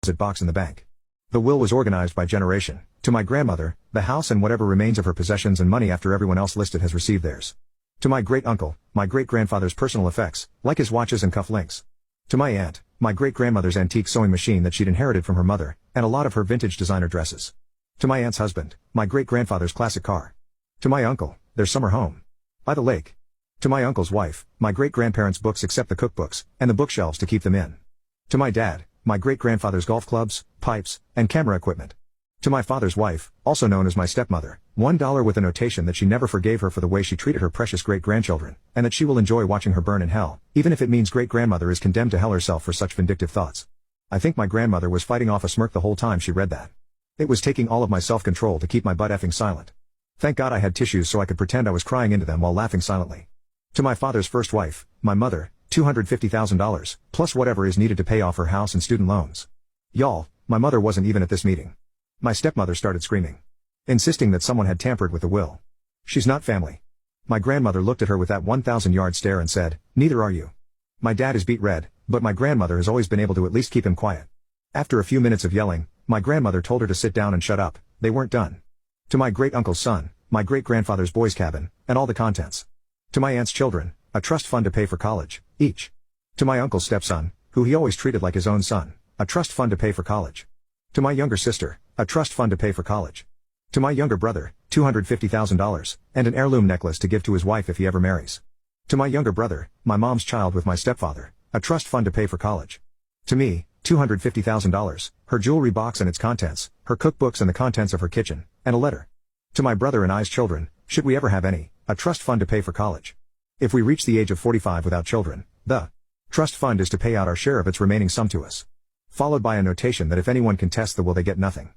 deposit box in the bank. The will was organized by generation. To my grandmother, the house and whatever remains of her possessions and money after everyone else listed has received theirs. To my great-uncle, my great-grandfather's personal effects, like his watches and cuff links. To my aunt, my great-grandmother's antique sewing machine that she'd inherited from her mother, and a lot of her vintage designer dresses. To my aunt's husband, my great-grandfather's classic car. To my uncle, their summer home by the lake. To my uncle's wife, my great-grandparents' books except the cookbooks, and the bookshelves to keep them in. To my dad, my great-grandfather's golf clubs, pipes, and camera equipment. To my father's wife, also known as my stepmother, $1 with a notation that she never forgave her for the way she treated her precious great-grandchildren, and that she will enjoy watching her burn in hell, even if it means great-grandmother is condemned to hell herself for such vindictive thoughts. I think my grandmother was fighting off a smirk the whole time she read that. It was taking all of my self-control to keep my butt effing silent. Thank God I had tissues so I could pretend I was crying into them while laughing silently. To my father's first wife, my mother, $250,000, plus whatever is needed to pay off her house and student loans. Y'all, my mother wasn't even at this meeting. My stepmother started screaming, insisting that someone had tampered with the will. She's not family. My grandmother looked at her with that 1,000-yard stare and said, neither are you. My dad is beet red, but my grandmother has always been able to at least keep him quiet. After a few minutes of yelling, my grandmother told her to sit down and shut up. They weren't done. To my great-uncle's son, my great-grandfather's boys' cabin, and all the contents. To my aunt's children, a trust fund to pay for college, each. To my uncle's stepson, who he always treated like his own son, a trust fund to pay for college. To my younger sister, a trust fund to pay for college. To my younger brother, $250,000, and an heirloom necklace to give to his wife if he ever marries. To my younger brother, my mom's child with my stepfather, a trust fund to pay for college. To me, $250,000, her jewelry box and its contents, her cookbooks and the contents of her kitchen, and a letter. To my brother and I's children, should we ever have any, a trust fund to pay for college. If we reach the age of 45 without children, the trust fund is to pay out our share of its remaining sum to us. Followed by a notation that if anyone contests the will they get nothing.